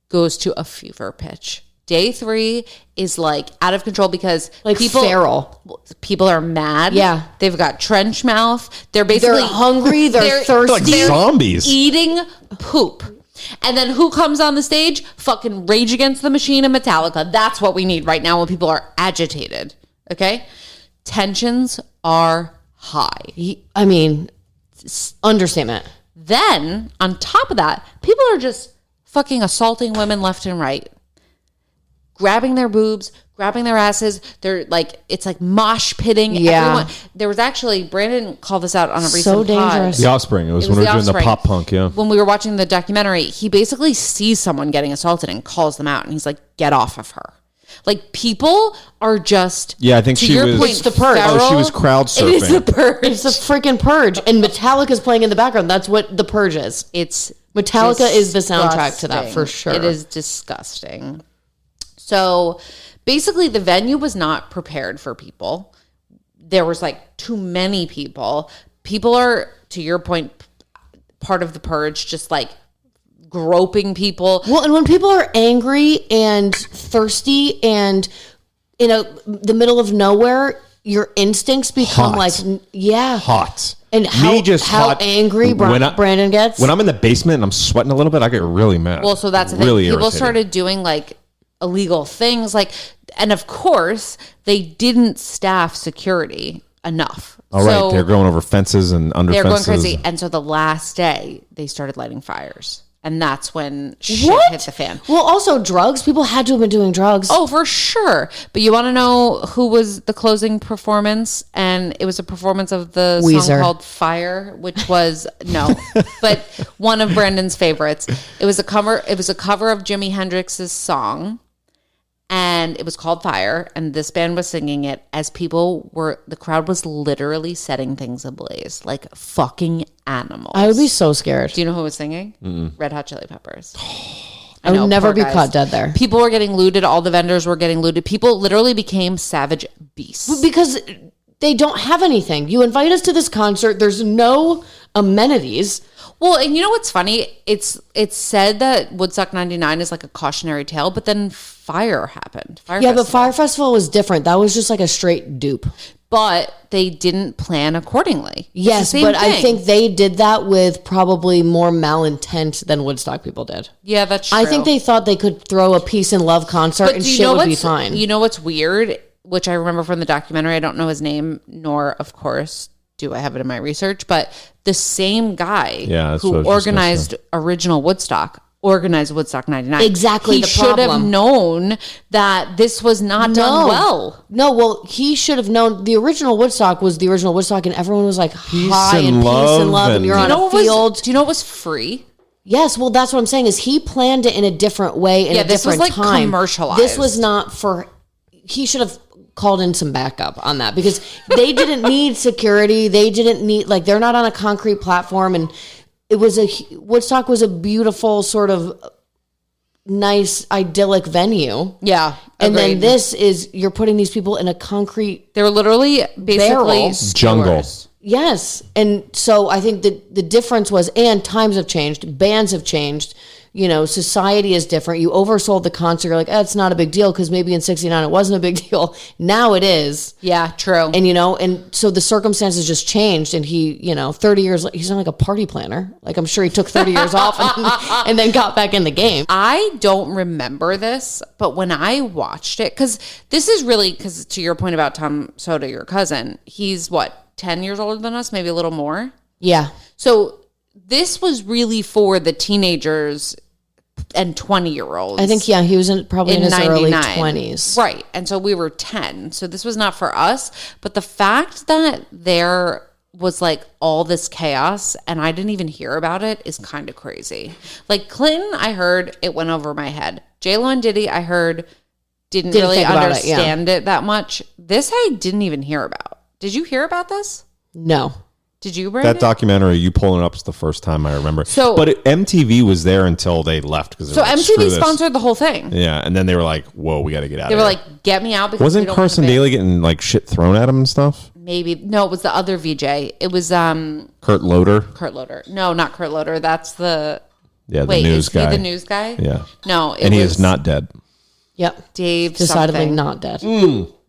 goes to a fever pitch. Day 3 is like out of control because Like feral. People are mad. Yeah. They've got trench mouth. They're basically They're hungry. They're thirsty. Like zombies. eating poop. And then who comes on the stage? Fucking Rage Against the Machine and Metallica. That's what we need right now when people are agitated. Okay? Tensions are high. I mean, understatement. Then, on top of that, people are just fucking assaulting women left and right. Grabbing their boobs, grabbing their asses. They're like, it's like mosh pitting. Yeah. Everyone. There was actually, Brandon called this out on a recent So pod. dangerous. The Offspring. It was when we were doing the pop punk, yeah. When we were watching the documentary, he basically sees someone getting assaulted and calls them out. And he's like, get off of her. Like, people are just... Yeah, I think to she your was... point, It's the purge. feral. Oh, she was crowd surfing. It is the purge. It's the freaking Purge. And Metallica's playing in the background. That's what the Purge is. It's Metallica is the soundtrack to that, disgusting. for sure. It is disgusting. So basically, the venue was not prepared for people. There was like too many people. People are, to your point, part of the purge, just like groping people. Well, and when people are angry and thirsty and in the middle of nowhere, your instincts become Hot. like, Hot. And how hot. angry Brandon gets. When I'm in the basement and I'm sweating a little bit, I get really mad. Well, so that's the really thing. People irritated. started doing like illegal things, like, and of course they didn't staff security enough. All right, they're going over fences and under They're fences. going crazy, and so the last day they started lighting fires, and that's when shit What? hit the fan. Well, also drugs. People had to have been doing drugs. Oh, for sure. But you want to know who was the closing performance? And it was a performance of the song Weezer. called Fire, which was no, but one of Brendan's favorites. It was a cover of Jimi Hendrix's song. And and it was called Fire, and this band was singing it as the crowd was literally setting things ablaze like fucking animals. I would be so scared. Do you know who was singing? Red Hot Chili Peppers. I would never be caught dead there. People were getting looted. All the vendors were getting looted. People literally became savage beasts. Because they don't have anything. You invite us to this concert. There's no amenities. Well, and you know what's funny? It's said that Woodstock 99 is like a cautionary tale, but then Fire happened. But Fire Festival was different. That was just like a straight dupe. But they didn't plan accordingly. Yes, but I think they did that with probably more malintent than Woodstock people did. Yeah, that's true. I think they thought they could throw a peace and love concert and shit would be fine. You know what's weird, which I remember from the documentary, I don't know his name, nor, of course, do I have it in my research, but the same guy who organized original Woodstock organized Woodstock 99. Exactly. He should have known that this was not done well. No, well, he should have known the original Woodstock was the original Woodstock, and everyone was like peace high and and peace and love, and you're on a field. Do you know it was free? Yes, well, that's what I'm saying is he planned it in a different way in a different this was like time. Commercialized. This was not for. He should have called in some backup on that because they didn't need security. They didn't need they're not on a concrete platform, and Woodstock was a beautiful sort of nice idyllic venue. Yeah, and then this is you're putting these people in a concrete. They were literally basically jungle. Yes, and so I think that the difference was, and times have changed, bands have changed. You know, society is different. You oversold the concert. You're like, it's not a big deal because maybe in 69 it wasn't a big deal. Now it is. Yeah, true. And, and so the circumstances just changed. And he, 30 years, he's not like a party planner. Like, I'm sure he took 30 years off and then got back in the game. I don't remember this, but when I watched it, because to your point about Tom Soda, your cousin, he's 10 years older than us, maybe a little more? Yeah. So this was really for the teenagers and 20-year-olds. I think, he was probably in his 99. early 20s. Right. And so we were 10. So this was not for us. But the fact that there was all this chaos and I didn't even hear about it is kind of crazy. Clinton, I heard it went over my head. J-Lo and Diddy, I heard didn't really understand it that much. This I didn't even hear about. Did you hear about this? No. Did you, Brandon? That documentary, you pulling it up is the first time I remember. But MTV was there until they left. So MTV sponsored the whole thing. Yeah, and then they were like, whoa, we got to get out of here. They were like, get me out. Because wasn't Carson Daly getting shit thrown at him and stuff? Maybe. No, it was the other VJ. It was Kurt Loder? Kurt Loder. No, not Kurt Loder. That's the... Yeah, the news guy. He the news guy? Yeah. No, he is not dead. Yep. Dave decidedly something. not dead.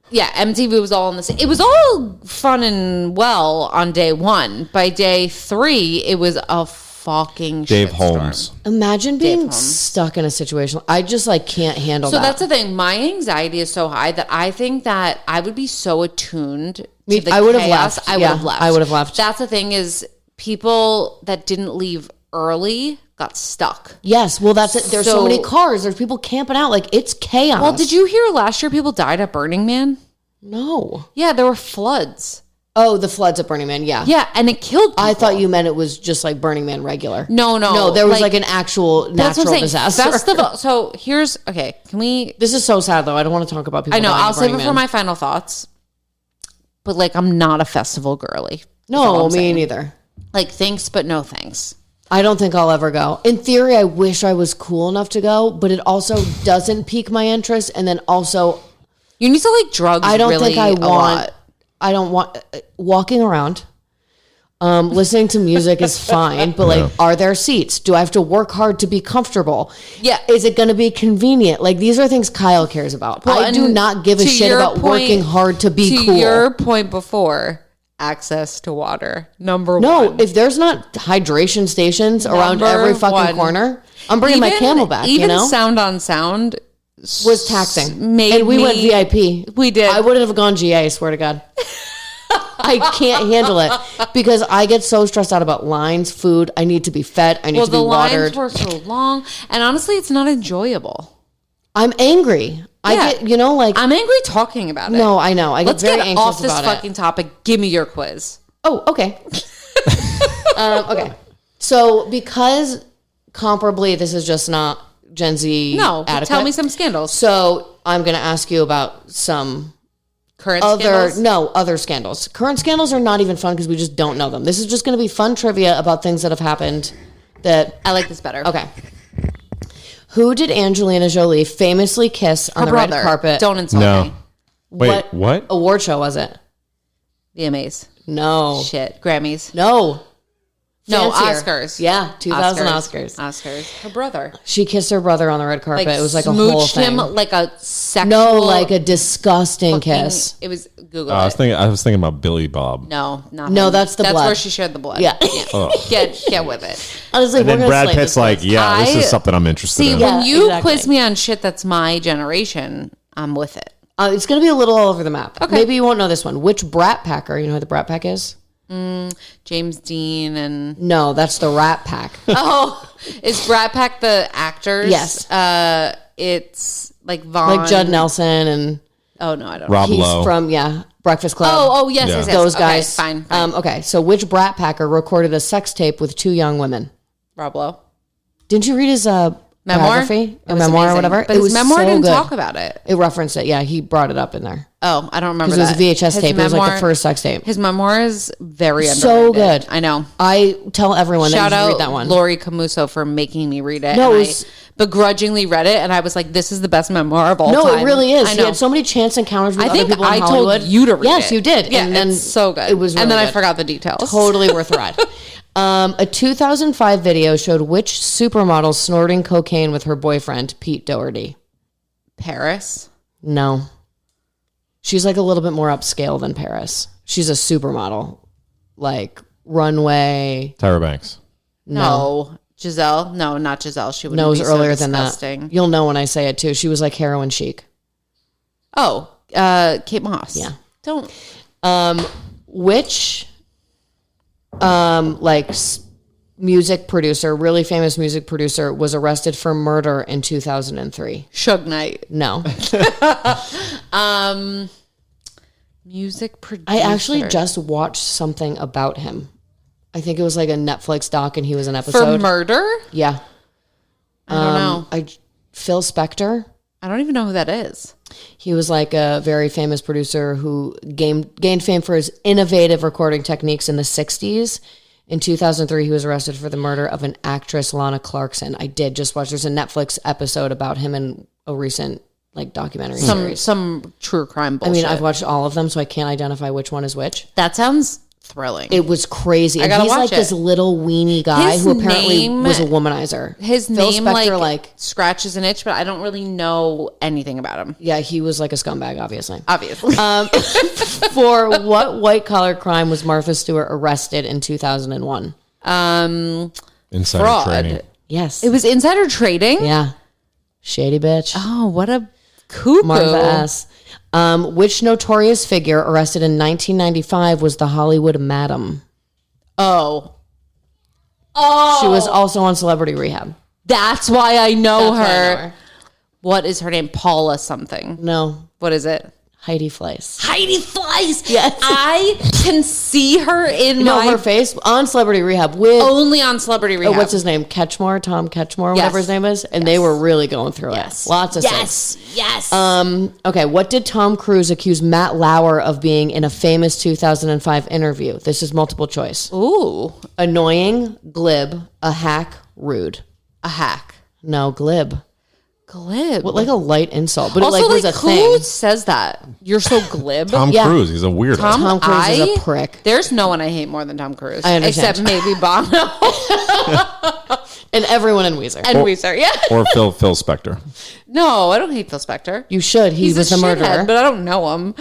Yeah, MTV was all in this. It was all fun and well on day 1. By day 3, it was a fucking Dave shitstorm. Holmes. Imagine being stuck in a situation. I just can't handle that. So that's the thing. My anxiety is so high that I think that I would be so attuned to the I would have chaos. left. I would have left. I would have left. That's the thing is people that didn't leave early got stuck. Yes, well, that's it. There's so many cars. There's people camping out. It's chaos. Well, did you hear last year people died at Burning Man? No. Yeah, there were floods. Oh, the floods at Burning Man, yeah. Yeah, and it killed people. I thought you meant it was just like Burning Man regular. No, there was an actual natural disaster. Festival. So can we... This is so sad, though. I don't want to talk about people I know, dying I'll save it Man. for my final thoughts. But, I'm not a festival girly. No, me neither. Thanks, but no thanks. I don't think I'll ever go. In theory, I wish I was cool enough to go, but it also doesn't pique my interest. And then also... You need to like drugs. I don't really think I a want. lot. I don't want walking around. Listening to music is fine, but like, are there seats? Do I have to work hard to be comfortable? Yeah. Is it going to be convenient? Like, these are things Kyle cares about. Well, I do not give a shit about working hard to be cool. To your point before, access to water. Number one. No, if there's not hydration stations around every fucking corner, I'm bringing my Camel back. Even Sound on Sound was taxing. And we went VIP. We did. I wouldn't have gone GA, I swear to God. I can't handle it because I get so stressed out about lines, food. I need to be fed. I need to be watered. The lines were so long, and honestly, it's not enjoyable. I'm angry. I get, I'm angry talking about it. No, I know. I get very anxious off this about fucking topic. Give me your quiz. Oh, okay. Okay. So because comparably, this is just not Gen Z. No, adequate. tell me some scandals. So I'm going to ask you about some Current other scandals? other scandals. Current scandals are not even fun because we just don't know them. This is just going to be fun trivia about things that have happened. That I like this better. Okay. Who did Angelina Jolie famously kiss on the red carpet? Don't insult No. me. Wait, what? Award show was it? VMAs. No. Shit. Grammys. No. No, Fancier. Oscars. Yeah, 2000 Oscars. Oscars. Her brother. She kissed her brother on the red carpet. It was like a whole smooched thing. him like a sexual. No, like a disgusting kiss. It was Google. I was thinking about Billy Bob. No, not No, him. that's the That's blood. where she shared the blood. Yeah. Get with it. Honestly, And we're then gonna Brad slay Pitt's this like, place. yeah, this is something I'm interested in. When Yeah, you exactly. quiz me on shit that's my generation, I'm with it. It's going to be a little all over the map. Okay. Maybe you won't know this one. Which Brat Packer? You know who the Brat Pack is? James Dean and No, that's the Rat Pack. is Brat Pack the actors? Yes. It's like Vaughn, Like Judd Nelson and Oh no, I don't. Rob know. he's Lowe. from Breakfast Club. Oh yes, Yeah. yes, yes. Those Okay, guys. fine. Okay, so which Brat Packer recorded a sex tape with 2 young women? Rob Lowe. Didn't you read his biography It or was memoir or amazing. whatever? But It his was memoir so didn't good. talk about it. It referenced it. Yeah, he brought it up in there. Oh, I don't remember Because it that. was a VHS His tape. It was like memoir- the first sex tape. His memoir is very So underrated. good. I know. I tell everyone that Shout you should out read that one. Lori Camuso for making me read it. No, and it was- I begrudgingly read it, and I was like, "This is the best memoir of all No, time." it really is. I He know. had so many chance encounters with I other think people in I Hollywood. told you to read it. Yes, you did. Yeah, and then it's so good. It was really and then I good. forgot the details. Totally worth the ride. A 2005 video showed which supermodel snorting cocaine with her boyfriend, Pete Doherty. Paris. No. She's like a little bit more upscale than Paris. She's a supermodel. Like runway. Tyra Banks. No. Giselle. No, not Giselle. She would No, it was be earlier so than that. disgusting. You'll know when I say it too. She was like heroin chic. Oh, Kate Moss. Yeah. Don't. Which music producer, really famous music producer, was arrested for murder in 2003? Suge Knight. No. Music producer. I actually just watched something about him. I think it was like a Netflix doc and he was an for episode. murder. Yeah. I don't know. Phil Spector. I don't even know who that is. He was like a very famous producer who gained fame for his innovative recording techniques in the 60s. In 2003, he was arrested for the murder of an actress, Lana Clarkson. I did just watch. There's a Netflix episode about him in a recent documentary series. Some true crime I bullshit. mean, I've watched all of them, so I can't identify which one is which. that sounds thrilling. It was crazy. I And gotta he's watch like it. this little weenie guy His who apparently name- was a womanizer. His Phil name Spector, scratches an itch, but I don't really know anything about him. yeah, he was like a scumbag, obviously. Obviously. For what white collar crime was Martha Stewart arrested in 2001? Insider Fraud. trading. Yes. It was insider trading? Yeah. Shady bitch. Oh, what a cuckoo. Martha S. Which notorious figure arrested in 1995 was the Hollywood Madam? Oh. She was also on Celebrity Rehab. That's why I know, That's why I her. know her. What is her name? Paula something. No, What is it? Heidi Fleiss. Heidi Fleiss. Yes. I can see her in No, my her face on Celebrity Rehab with only on Celebrity Rehab. what's his name? Ketchmore, Tom Ketchmore, whatever Yes. his name is, and they were really going through it. Lots of sex. Yes. Okay, what did Tom Cruise accuse Matt Lauer of being in a famous 2005 interview? This is multiple choice. Ooh. Annoying, glib, a hack, rude. A hack. No, glib. Glib. What, like a light insult, but also, it was a who thing. says that? You're so glib. Tom Yeah. Cruise. He's a weirdo. Tom Cruise is a prick. There's no one I hate more than Tom Cruise. I understand. Except maybe Bono And everyone in Weezer. and Weezer. Yeah. Or Phil Spector. No, I don't hate Phil Spector. You should. He He's was a a murderer. shithead, but I don't know him.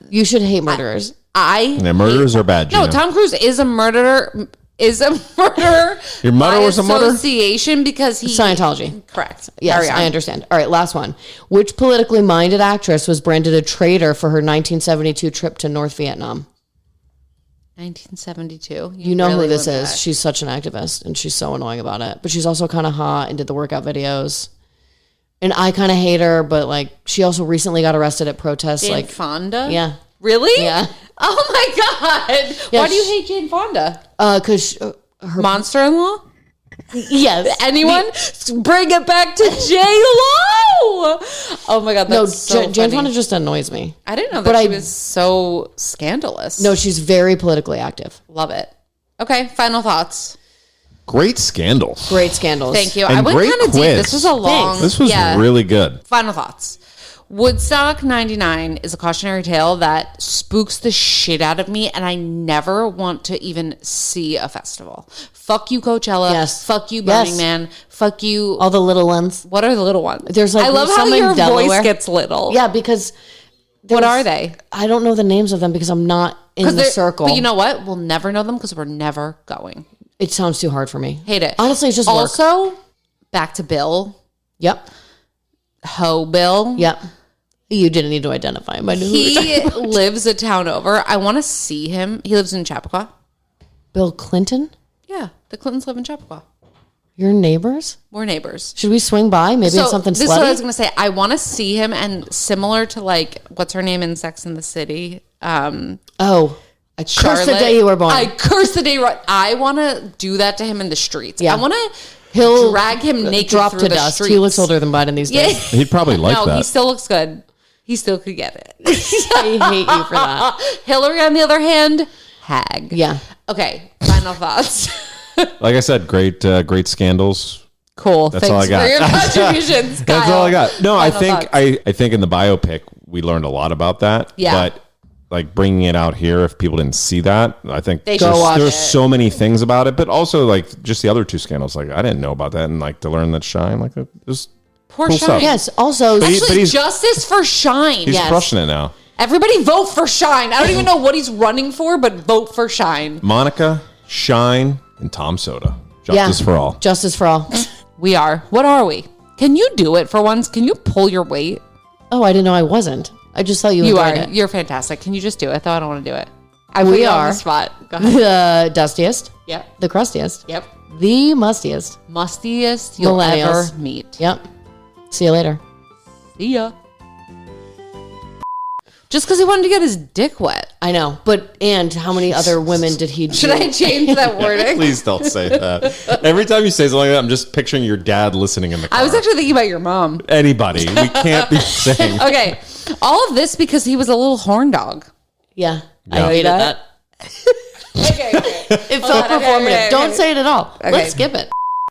You should hate murderers. Yeah, murderers are bad, No, Gina. Tom Cruise is a murderer. Your mother by was a murderer? association because he Scientology. Correct. Yes, Carry on. I understand. All right, last one. Which politically minded actress was branded a traitor for her 1972 trip to North Vietnam? 1972. You know really who this went is. back. She's such an activist, and she's so annoying about it. But she's also kind of hot and did the workout videos. And I kind of hate her, but like she also recently got arrested at protests. Jane like, Fonda. yeah, Really? Yeah. Oh my god. Yeah, Why do you hate Jane Fonda? because her Monster-in-law. Yes. Anyone? Bring it back to J-Lo. Oh my God, that's so funny. Jane Fonda just annoys me. I didn't know that she was so scandalous. No, she's very politically active. Love it. Okay, final thoughts. Great scandals. Great scandals. Thank you. And I went great kind of deep. quiz. This was a long. This was really good. Final thoughts. Woodstock 99 is a cautionary tale that spooks the shit out of me, and I never want to even see a festival. Fuck you, Coachella. Yes. Fuck you, Burning Man. Fuck you. All the little ones. What are the little ones? There's like I love how some in your Delaware. voice gets little. Yeah, because What are they? I don't know the names of them because I'm not in the circle. But you know what? We'll never know them because we're never going. It sounds too hard for me. Hate it. Honestly, it's just work. Also, back to Bill. Yep. Ho Bill. Yep. You didn't need to identify him. I knew He lives a town over. I want to see him. He lives in Chappaqua. Bill Clinton? Yeah, the Clintons live in Chappaqua. Your neighbors? We're neighbors. Should we swing by? Maybe it's something this is slutty? what I was going to say. I want to see him, and similar to like, what's her name in Sex and the City? I curse Charlotte. the day you were born. I curse the day. I want to do that to him in the streets. Yeah. I want to He'll drag him naked drop through to the dust. streets. He looks older than Biden these Yeah. days. He'd probably like no, that. he still looks good. He still could get it. I hate you for that. Hillary, on the other hand, hag. Yeah. Okay, final thoughts. Like I said, great scandals. Cool. That's all I got. For your contributions, Kyle. That's all I got. No, I Final think thoughts. I think in the biopic we learned a lot about that. Yeah. But like bringing it out here, if people didn't see that, I think They should there's, watch there's it. so many things about it. But also like just the other two scandals, like I didn't know about that, and like to learn that Shyne, like it was Poor cool Shyne. stuff. Yes. Also, But Actually, he's- justice for Shyne. he's Yes. crushing it now. Everybody vote for Shyne. I don't even know what he's running for, but vote for Shyne. Monica, Shyne, and Tom Soda. Justice for all. Justice for all. We are. What are we? Can you do it for once? Can you pull your weight? Oh, I didn't know I wasn't. I just thought you You enjoyed are. it. You're fantastic. Can you just do it? Though I don't want to do it. I We put you on are. the spot. Go ahead. The dustiest, Yep. the crustiest, Yep. the mustiest. Mustiest you'll Millennials. ever meet. Yep. See you later. See ya. Just because he wanted to get his dick wet. I know, and how many other women did he do? Should I change that wording? Please don't say that. Every time you say something like that, I'm just picturing your dad listening in the car. I was actually thinking about your mom. Anybody. We can't be saying. Okay. All of this because he was a little horn dog. Yeah, Yeah. I hated that. Okay. It felt on, okay, performative. okay, Don't okay. say it at all. Okay. Let's skip it.